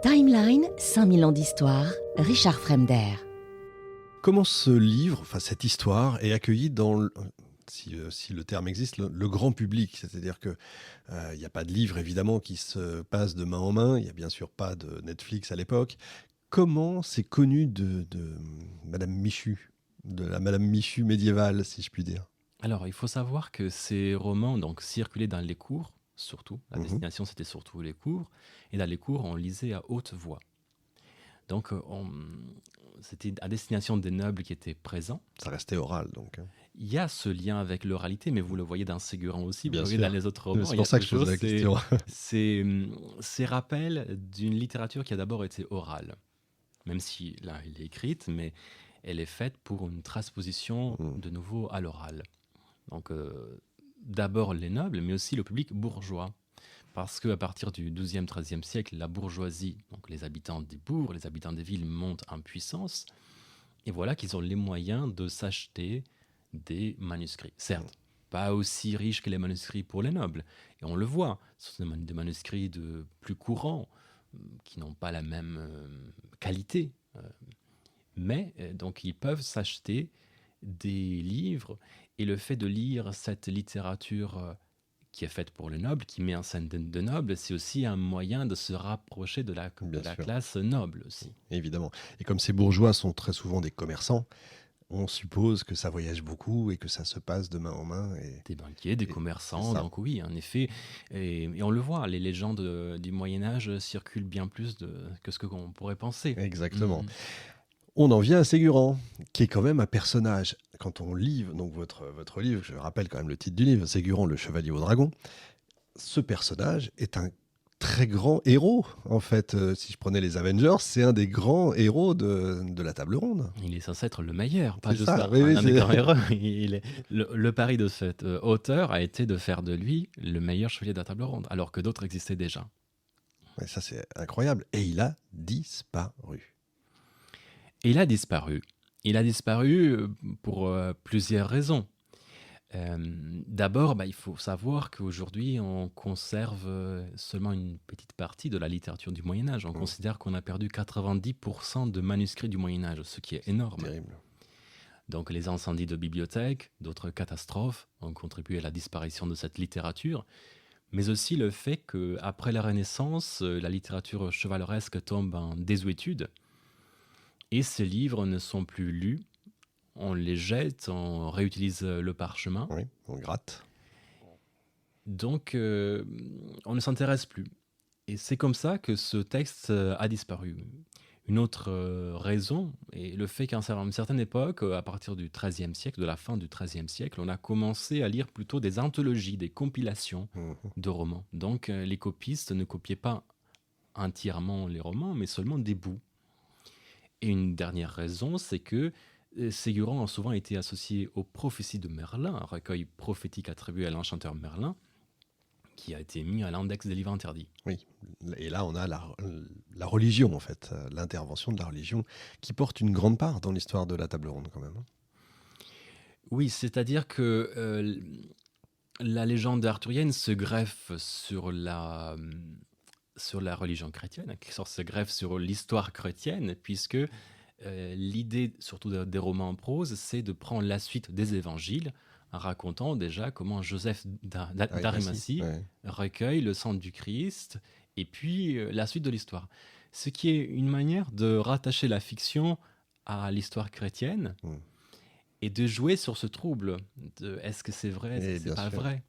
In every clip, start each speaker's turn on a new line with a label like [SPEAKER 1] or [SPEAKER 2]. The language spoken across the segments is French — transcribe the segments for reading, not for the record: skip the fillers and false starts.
[SPEAKER 1] Timeline, 5000 ans d'histoire, Richard Fremder.
[SPEAKER 2] Comment ce livre, enfin cette histoire, est accueillie dans, si le terme existe, le grand public? C'est-à-dire qu'il n'y a pas de livre évidemment qui se passe de main en main, il n'y a bien sûr pas de Netflix à l'époque. Comment c'est connu de Madame Michu, de la Madame Michu médiévale, si je puis dire?
[SPEAKER 3] Alors, il faut savoir que ces romans circulaient dans les cours, surtout. La
[SPEAKER 2] Mhm.
[SPEAKER 3] destination, c'était surtout les cours. Et dans les cours, on lisait à haute voix. Donc, c'était à destination des nobles qui étaient présents.
[SPEAKER 2] Ça restait oral donc.
[SPEAKER 3] Il y a ce lien avec l'oralité, mais vous le voyez dans Ségurant aussi, vous
[SPEAKER 2] Bien
[SPEAKER 3] le voyez
[SPEAKER 2] sûr.
[SPEAKER 3] dans les autres romans.
[SPEAKER 2] C'est
[SPEAKER 3] Il y
[SPEAKER 2] pour
[SPEAKER 3] a
[SPEAKER 2] ça que je
[SPEAKER 3] toujours
[SPEAKER 2] pose la question.
[SPEAKER 3] ces rappels d'une littérature qui a d'abord été orale. Même si là, elle est écrite, mais elle est faite pour une transposition
[SPEAKER 2] Mhm.
[SPEAKER 3] de nouveau à l'oral. Donc, d'abord les nobles, mais aussi le public bourgeois. Parce qu'à partir du XIIe, XIIIe siècle, la bourgeoisie, donc les habitants des bourgs, les habitants des villes, montent en puissance. Et voilà qu'ils ont les moyens de s'acheter des manuscrits. Certes, pas aussi riches que les manuscrits pour les nobles. Et on le voit, ce sont des manuscrits de plus courants, qui n'ont pas la même qualité. Mais donc ils peuvent s'acheter des livres. Et le fait de lire cette littérature qui est faite pour les nobles, qui met en scène de nobles, c'est aussi un moyen de se rapprocher de la
[SPEAKER 2] Bien sûr.
[SPEAKER 3] classe noble aussi.
[SPEAKER 2] Évidemment. Et comme ces bourgeois sont très souvent des commerçants, on suppose que ça voyage beaucoup et que ça se passe de main en main.
[SPEAKER 3] Des banquiers, des
[SPEAKER 2] c'est
[SPEAKER 3] commerçants,
[SPEAKER 2] ça.
[SPEAKER 3] donc oui, en effet. Et on le voit, les légendes du Moyen-Âge circulent bien plus que ce qu'on pourrait penser.
[SPEAKER 2] Exactement.
[SPEAKER 3] Mhm.
[SPEAKER 2] On en vient à Ségurant, qui est quand même un personnage. Quand on lit donc votre livre, je rappelle quand même le titre du livre, Ségurant, le chevalier au dragon, ce personnage est un très grand héros. En fait, si je prenais les Avengers, c'est un des grands héros de la table ronde.
[SPEAKER 3] Il est censé être le meilleur, pas
[SPEAKER 2] C'est
[SPEAKER 3] juste
[SPEAKER 2] ça, oui, oui,
[SPEAKER 3] un des
[SPEAKER 2] c'est-
[SPEAKER 3] grands héros. Le pari de cet auteur a été de faire de lui le meilleur chevalier de la table ronde, alors que d'autres existaient déjà.
[SPEAKER 2] Ouais, ça, c'est incroyable. Et il a disparu.
[SPEAKER 3] Et il a disparu. Il a disparu pour plusieurs raisons. D'abord, il faut savoir qu'aujourd'hui, on conserve seulement une petite partie de la littérature du Moyen-Âge. On considère qu'on a perdu 90% de manuscrits du Moyen-Âge, ce qui est énorme.
[SPEAKER 2] Terrible.
[SPEAKER 3] Donc les incendies de bibliothèques, d'autres catastrophes ont contribué à la disparition de cette littérature, mais aussi le fait qu'après la Renaissance, la littérature chevaleresque tombe en désuétude, et ces livres ne sont plus lus. On les jette, on réutilise le parchemin.
[SPEAKER 2] Oui, on gratte.
[SPEAKER 3] Donc, on ne s'intéresse plus. Et c'est comme ça que ce texte a disparu. Une autre raison est le fait qu'à une certaine époque, à partir du XIIIe siècle, de la fin du XIIIe siècle, on a commencé à lire plutôt des anthologies, des compilations de romans. Donc, les copistes ne copiaient pas entièrement les romans, mais seulement des bouts. Et une dernière raison, c'est que Ségurant a souvent été associé aux prophéties de Merlin, un recueil prophétique attribué à l'enchanteur Merlin, qui a été mis à l'index des livres interdits.
[SPEAKER 2] Oui, et là on a la religion en fait, l'intervention de la religion qui porte une grande part dans l'histoire de la table ronde quand même.
[SPEAKER 3] Oui, c'est-à-dire que la légende arthurienne se greffe sur la religion chrétienne, en quelque sorte se greffe sur l'histoire chrétienne, puisque l'idée, surtout des romans en prose, c'est de prendre la suite des évangiles en racontant déjà comment Joseph d'Arimathie recueille le sang du Christ et puis la suite de l'histoire. Ce qui est une manière de rattacher la fiction à l'histoire chrétienne et de jouer sur ce trouble de est-ce que c'est vrai, est-ce que c'est pas vrai.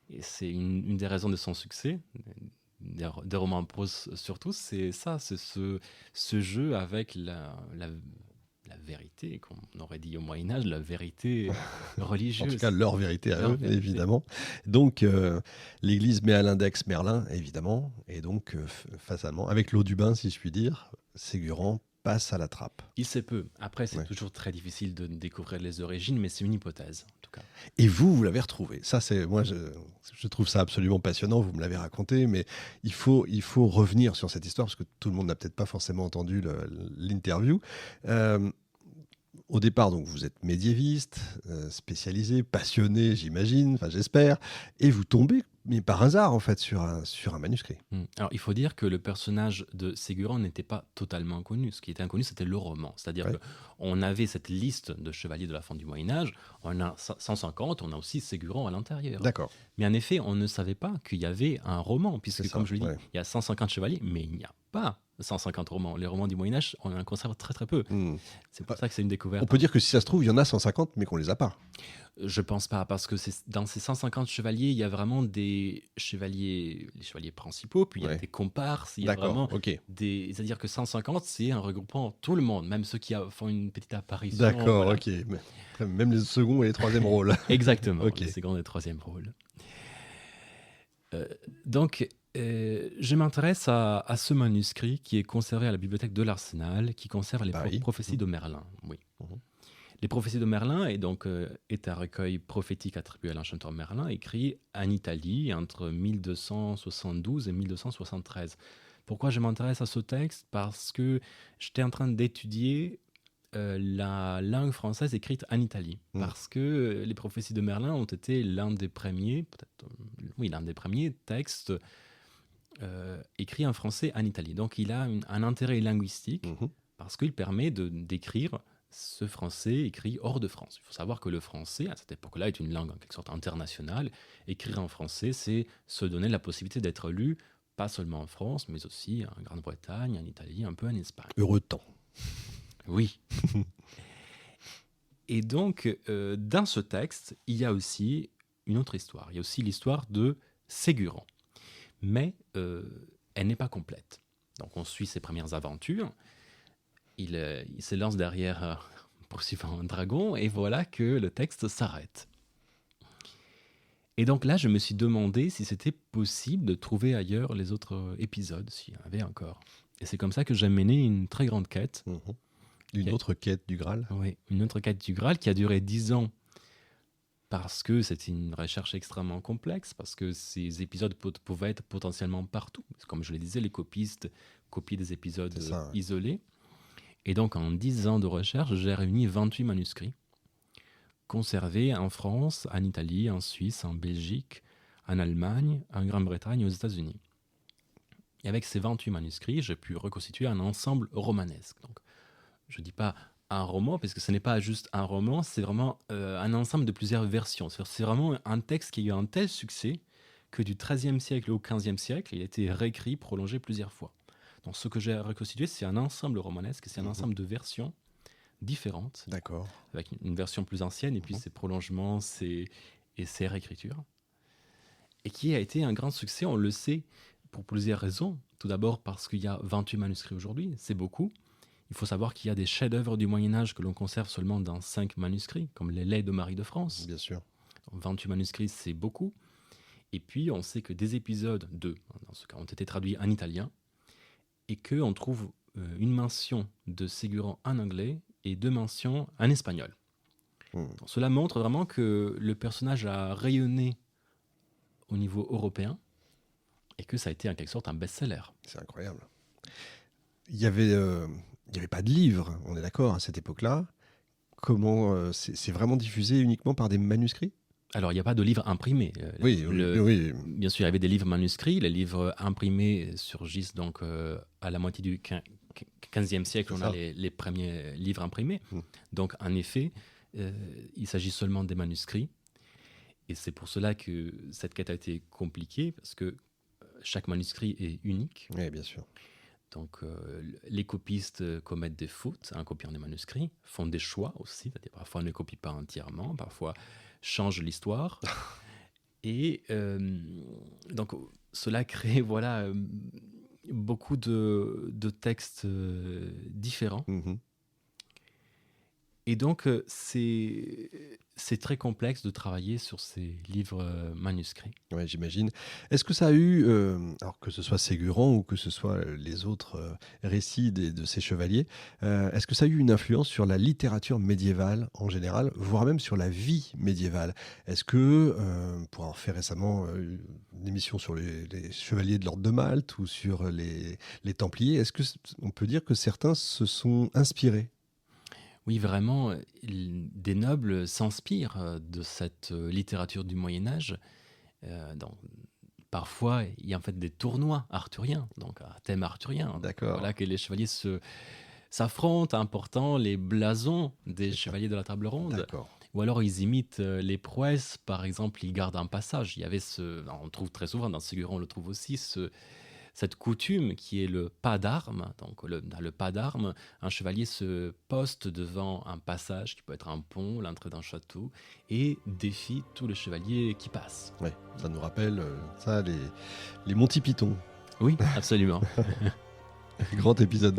[SPEAKER 3] Et c'est une des raisons de son succès. Des romans en prose surtout, c'est ça, c'est ce jeu avec la vérité, comme on aurait dit au Moyen-Âge, la vérité religieuse.
[SPEAKER 2] En tout cas, leur vérité à eux, évidemment. Donc, l'Église met à l'index Merlin, évidemment, et donc, fatalement, avec l'eau du bain, si je puis dire, Ségurant passe à la trappe.
[SPEAKER 3] Il se peut. Après, c'est toujours très difficile de découvrir les origines, mais c'est une hypothèse, en tout cas.
[SPEAKER 2] Et vous l'avez retrouvé. Ça, moi, je trouve ça absolument passionnant. Vous me l'avez raconté, mais il faut revenir sur cette histoire parce que tout le monde n'a peut-être pas forcément entendu l'interview. Au départ, donc, vous êtes médiéviste, spécialisé, passionné, j'imagine, enfin j'espère, et vous tombez mis par hasard, en fait, sur un manuscrit.
[SPEAKER 3] Alors, il faut dire que le personnage de Ségurant n'était pas totalement connu. Ce qui était inconnu, c'était le roman. C'est-à-dire
[SPEAKER 2] Ouais.
[SPEAKER 3] qu'on avait cette liste de chevaliers de la fin du Moyen-Âge, on a 150, on a aussi Ségurant à l'intérieur.
[SPEAKER 2] D'accord,
[SPEAKER 3] Mais en effet, on ne savait pas qu'il y avait un roman,
[SPEAKER 2] c'est
[SPEAKER 3] puisque,
[SPEAKER 2] ça.
[SPEAKER 3] comme je le dis,
[SPEAKER 2] Ouais.
[SPEAKER 3] il y a 150 chevaliers, mais il n'y a pas 150 romans. Les romans du Moyen-Âge, on en conserve très très peu. C'est pour ça que c'est une
[SPEAKER 2] On
[SPEAKER 3] découverte.
[SPEAKER 2] peut dire que si ça se trouve, il y en a 150, mais qu'on les a pas.
[SPEAKER 3] Je pense pas, parce que dans ces 150 chevaliers, il y a vraiment des chevaliers, les chevaliers principaux, puis il y a
[SPEAKER 2] Ouais.
[SPEAKER 3] des comparses, il y a
[SPEAKER 2] D'accord,
[SPEAKER 3] vraiment
[SPEAKER 2] ok.
[SPEAKER 3] c'est-à-dire que 150, c'est un regroupant tout le monde, même ceux qui font une petite apparition.
[SPEAKER 2] D'accord,
[SPEAKER 3] voilà.
[SPEAKER 2] ok. Même les seconds et les troisièmes rôles.
[SPEAKER 3] Exactement,
[SPEAKER 2] Ok.
[SPEAKER 3] le second et le troisième rôle. Donc, je m'intéresse à ce manuscrit qui est conservé à la bibliothèque de l'Arsenal, qui conserve les
[SPEAKER 2] Paris.
[SPEAKER 3] prophéties de Merlin. Oui.
[SPEAKER 2] Mhm.
[SPEAKER 3] Les prophéties de Merlin est un recueil prophétique attribué à l'enchanteur Merlin, écrit en Italie entre 1272 et 1273. Pourquoi je m'intéresse à ce texte? Parce que j'étais en train d'étudier la langue française écrite en Italie. Parce que les prophéties de Merlin ont été l'un des premiers, l'un des premiers textes écrits en français en Italie. Donc il a un intérêt linguistique
[SPEAKER 2] Mhm.
[SPEAKER 3] parce qu'il permet d'écrire ce français écrit hors de France. Il faut savoir que le français, à cette époque-là, est une langue en quelque sorte internationale. Écrire en français, c'est se donner la possibilité d'être lu, pas seulement en France, mais aussi en Grande-Bretagne, en Italie, un peu en Espagne.
[SPEAKER 2] Heureux temps.
[SPEAKER 3] Oui. Et donc, dans ce texte, il y a aussi une autre histoire. Il y a aussi l'histoire de Ségurant. Mais elle n'est pas complète. Donc, on suit ses premières aventures. Il se lance derrière poursuivant un dragon, et voilà que le texte s'arrête. Et donc là, je me suis demandé si c'était possible de trouver ailleurs les autres épisodes, s'il y en avait encore. Et c'est comme ça que j'ai mené une très grande quête.
[SPEAKER 2] Mhm. Une
[SPEAKER 3] Ok.
[SPEAKER 2] autre quête du Graal.
[SPEAKER 3] Oui, une autre quête du Graal qui a duré 10 ans parce que c'était une recherche extrêmement complexe, parce que ces épisodes pouvaient être potentiellement partout. Comme je le disais, les copistes copient des épisodes
[SPEAKER 2] C'est ça, ouais.
[SPEAKER 3] isolés. Et donc, en 10 ans de recherche, j'ai réuni 28 manuscrits conservés en France, en Italie, en Suisse, en Belgique, en Allemagne, en Grande-Bretagne et aux États-Unis. Et avec ces 28 manuscrits, j'ai pu reconstituer un ensemble romanesque. Donc, je ne dis pas un roman, parce que ce n'est pas juste un roman, c'est vraiment un ensemble de plusieurs versions. C'est vraiment un texte qui a eu un tel succès que du XIIIe siècle au XVe siècle, il a été réécrit, prolongé plusieurs fois. Donc ce que j'ai reconstitué, c'est un ensemble romanesque, c'est un ensemble de versions différentes,
[SPEAKER 2] D'accord.
[SPEAKER 3] avec une version plus ancienne, et puis ses prolongements et ses réécritures. Et qui a été un grand succès, on le sait, pour plusieurs raisons. Tout d'abord parce qu'il y a 28 manuscrits aujourd'hui, c'est beaucoup. Il faut savoir qu'il y a des chefs-d'œuvre du Moyen-Âge que l'on conserve seulement dans 5 manuscrits, comme les Laits de Marie de France.
[SPEAKER 2] Bien sûr.
[SPEAKER 3] Donc, 28 manuscrits, c'est beaucoup. Et puis, on sait que des épisodes, 2, dans ce cas, ont été traduits en italien, et qu'on trouve une mention de Ségurant en anglais et 2 mentions en espagnol. Donc, cela montre vraiment que le personnage a rayonné au niveau européen, et que ça a été en quelque sorte un best-seller.
[SPEAKER 2] C'est incroyable. Il y avait pas de livre, on est d'accord, à cette époque-là. Comment c'est vraiment diffusé uniquement par des manuscrits?
[SPEAKER 3] Alors, il n'y a pas de livre imprimé.
[SPEAKER 2] Oui.
[SPEAKER 3] Bien sûr, il y avait des livres manuscrits. Les livres imprimés surgissent donc à la moitié du XVe siècle.
[SPEAKER 2] C'est
[SPEAKER 3] On a
[SPEAKER 2] ça.
[SPEAKER 3] les premiers livres imprimés. Donc, en effet, il s'agit seulement des manuscrits. Et c'est pour cela que cette quête a été compliquée, parce que chaque manuscrit est unique.
[SPEAKER 2] Oui, bien sûr.
[SPEAKER 3] Donc, les copistes commettent des fautes en copiant des manuscrits, font des choix aussi, c'est-à-dire parfois ne copient pas entièrement, parfois changent l'histoire. Et donc, cela crée beaucoup de textes différents.
[SPEAKER 2] Mhm.
[SPEAKER 3] Et donc, c'est très complexe de travailler sur ces livres manuscrits.
[SPEAKER 2] Ouais, j'imagine. Est-ce que ça a eu, alors que ce soit Ségurant ou que ce soit les autres récits de ces chevaliers, est-ce que ça a eu une influence sur la littérature médiévale en général, voire même sur la vie médiévale? Est-ce que, pour avoir fait récemment une émission sur les chevaliers de l'Ordre de Malte ou sur les Templiers, est-ce qu'on peut dire que certains se sont inspirés?
[SPEAKER 3] Oui, vraiment, des nobles s'inspirent de cette littérature du Moyen Âge. parfois, il y a en fait des tournois arthuriens, donc à thème arthurien.
[SPEAKER 2] D'accord.
[SPEAKER 3] Voilà que les chevaliers s'affrontent, important les blasons des
[SPEAKER 2] C'est ça.
[SPEAKER 3] chevaliers de la table ronde.
[SPEAKER 2] D'accord.
[SPEAKER 3] Ou alors ils imitent les prouesses, par exemple, ils gardent un passage. Il y avait on trouve très souvent, dans Ségurin on le trouve aussi, cette coutume qui est le pas d'armes. Donc dans le pas d'armes, un chevalier se poste devant un passage qui peut être un pont, l'entrée d'un château, et défie tous les chevaliers qui passent.
[SPEAKER 2] Ouais, ça nous rappelle les Monty Python.
[SPEAKER 3] Oui, absolument.
[SPEAKER 2] Grand épisode.